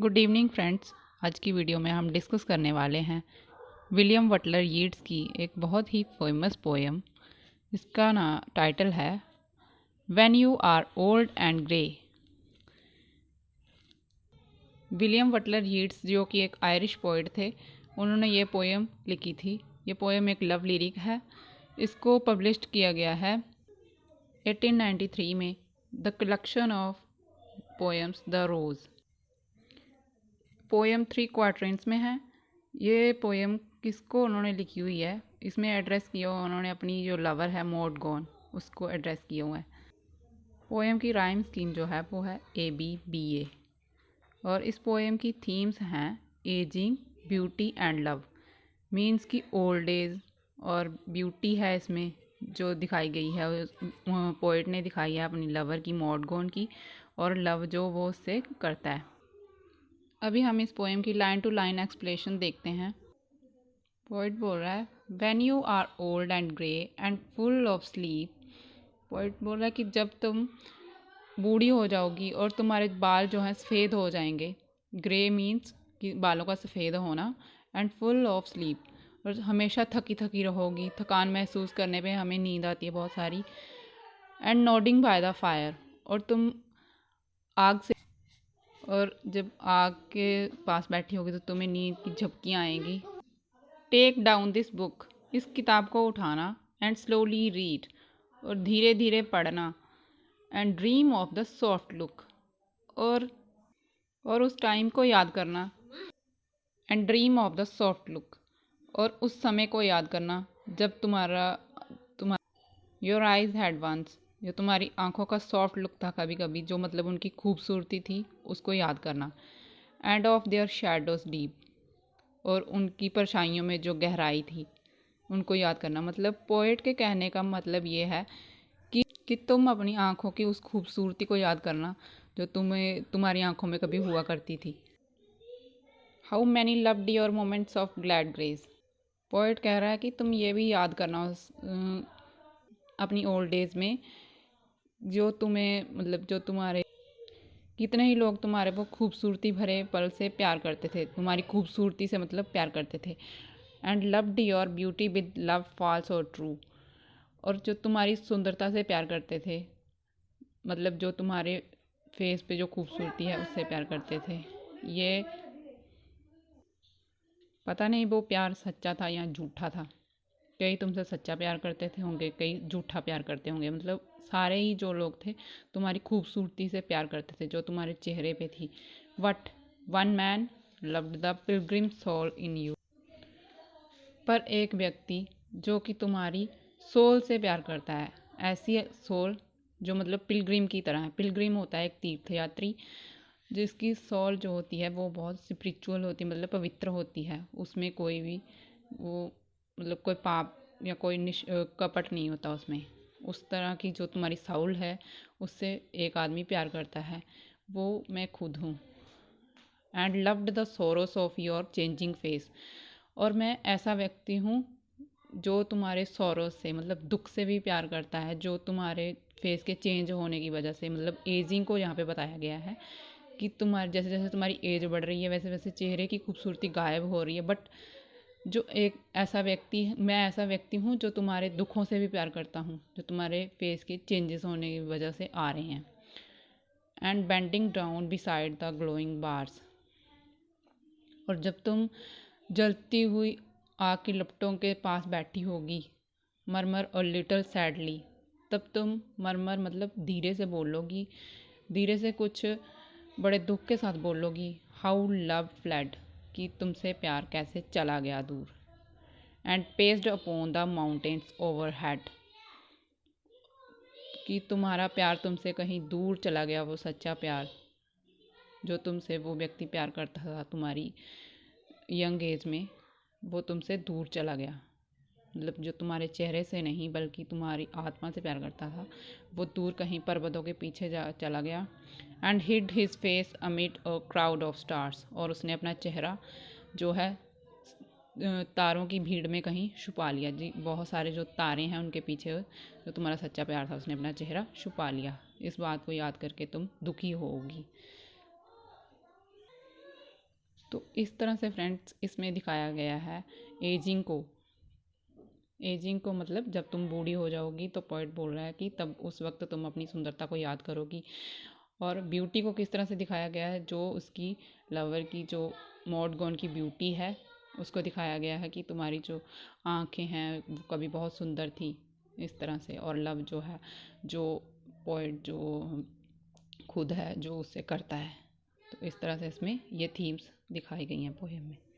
Good evening friends. आज की video में हम डिस्कस करने वाले हैं विलियम बटलर यीट्स की एक बहुत ही फेमस पोएम। इसका टाइटल है when you are old and grey. William Butler Yeats जो कि एक आयरिश पोइट थे, उन्होंने ये पोएम लिखी थी। ये पोएम एक लव लिरिक है। इसको पब्लिश्ड किया गया है 1893 में, the collection of poems the rose. Poem 3 quatrains में है। ये पोएम किसको उन्होंने लिखी हुई है, इसमें एड्रेस किया हुआ उन्होंने अपनी जो लवर है मॉड गॉन, उसको एड्रेस किया हुआ है। पोएम की राइम स्कीम जो है वो है ABBA। और इस पोएम की थीम्स हैं ageing, beauty and love. Means की ओल्ड एज और ब्यूटी है इसमें जो दिखाई गई है, पोइट ने दिखाई है अपनी लवर की, मॉड गॉन की, और लव जो वो उससे करता है। अभी हम इस पोएम की लाइन टू लाइन एक्सप्लेनेशन देखते हैं। पोइट बोल रहा है when you are old and grey and full of sleep. Poet बोल रहा है कि जब तुम बूढ़ी हो जाओगी और तुम्हारे बाल जो हैं सफ़ेद हो जाएंगे। ग्रे मीन्स कि बालों का सफ़ेद होना, एंड फुल ऑफ स्लीप, और हमेशा थकी थकी रहोगी, थकान महसूस करने पे हमें नींद आती है बहुत सारी। And nodding by the fire, और तुम आग से, और जब आग के पास बैठी होगी तो तुम्हें नींद की झपकियाँ आएंगी। टेक डाउन दिस बुक, इस किताब को उठाना, एंड स्लोली रीड, और धीरे धीरे पढ़ना। And dream of the soft look, और उस टाइम को याद करना। And dream of the soft look, और उस समय को याद करना जब तुम्हारा योर आइज हैड वंस, जो तुम्हारी आंखों का सॉफ्ट लुक था कभी कभी, जो मतलब उनकी खूबसूरती थी, उसको याद करना। End of their shadows deep, और उनकी परछाइयों में जो गहराई थी उनको याद करना। मतलब पोएट के कहने का मतलब ये है कि तुम अपनी आंखों की उस खूबसूरती को याद करना जो तुम्हारी आंखों में कभी हुआ करती थी। How many loved your moments of glad grace. Poet कह रहा है कि तुम ये भी याद करना अपनी ओल्ड एज में, जो तुम्हें मतलब जो तुम्हारे कितने ही लोग तुम्हारे वो खूबसूरती भरे पल से प्यार करते थे, तुम्हारी खूबसूरती से मतलब प्यार करते थे। And loved your beauty with love false और ट्रू, और जो तुम्हारी सुंदरता से प्यार करते थे, मतलब जो तुम्हारे फेस पे जो खूबसूरती है उससे प्यार करते थे। ये पता नहीं वो प्यार सच्चा था या झूठा था। कई तुमसे सच्चा प्यार करते थे होंगे, कई झूठा प्यार करते होंगे। मतलब सारे ही जो लोग थे तुम्हारी खूबसूरती से प्यार करते थे जो तुम्हारे चेहरे पे थी। But one man loved the pilgrim soul in you, पर एक व्यक्ति जो कि तुम्हारी सोल से प्यार करता है, ऐसी सोल जो मतलब पिलग्रिम की तरह है। पिलग्रिम होता है एक तीर्थयात्री जिसकी सोल जो होती है वो बहुत स्पिरिचुअल होती है, मतलब पवित्र होती है। उसमें कोई भी वो मतलब कोई पाप या कोई कपट नहीं होता उसमें। उस तरह की जो तुम्हारी सोल है उससे एक आदमी प्यार करता है, वो मैं खुद हूँ। And loved the Soros of your changing face, और मैं ऐसा व्यक्ति हूँ जो तुम्हारे सौरों से मतलब दुख से भी प्यार करता है, जो तुम्हारे फेस के चेंज होने की वजह से, मतलब एजिंग को यहाँ पे बताया गया है कि तुम्हारे जैसे जैसे तुम्हारी एज बढ़ रही है वैसे वैसे चेहरे की खूबसूरती गायब हो रही है। बट जो एक ऐसा व्यक्ति, मैं ऐसा व्यक्ति हूँ जो तुम्हारे दुखों से भी प्यार करता हूँ, जो तुम्हारे फेस के चेंजेस होने की वजह से आ रहे हैं। And bending down beside the glowing bars, और जब तुम जलती हुई आग की लपटों के पास बैठी होगी, मरमर और लिटिल सैडली, तब तुम मरमर मतलब धीरे से बोलोगी, धीरे से कुछ बड़े दुख के साथ बोलोगी, हाउ लव फ्लैड, कि तुमसे प्यार कैसे चला गया दूर। And paced upon the mountains over head, कि तुम्हारा प्यार तुमसे कहीं दूर चला गया, वो सच्चा प्यार जो तुमसे वो व्यक्ति प्यार करता था तुम्हारी यंग एज में, वो तुमसे दूर चला गया। मतलब जो तुम्हारे चेहरे से नहीं बल्कि तुम्हारी आत्मा से प्यार करता था, वो दूर कहीं पर्वतों के पीछे चला गया। And hid his face amid a crowd of stars, और उसने अपना चेहरा जो है तारों की भीड़ में कहीं छुपा लिया। जी, बहुत सारे जो तारे हैं उनके पीछे जो तुम्हारा सच्चा प्यार था उसने अपना चेहरा छुपा लिया। इस बात को याद करके तुम दुखी होगी। तो इस तरह से फ्रेंड्स इसमें दिखाया गया है एजिंग को मतलब जब तुम बूढ़ी हो जाओगी तो पोएट बोल रहा है कि तब उस वक्त तुम अपनी सुंदरता को याद करोगी। और ब्यूटी को किस तरह से दिखाया गया है, जो उसकी लवर की जो मॉड गॉन की ब्यूटी है उसको दिखाया गया है कि तुम्हारी जो आँखें हैं वो कभी बहुत सुंदर थी, इस तरह से। और लव जो है, जो पोएट जो खुद है जो उससे करता है, तो इस तरह से इसमें ये थीम्स दिखाई गई हैं पोएम में।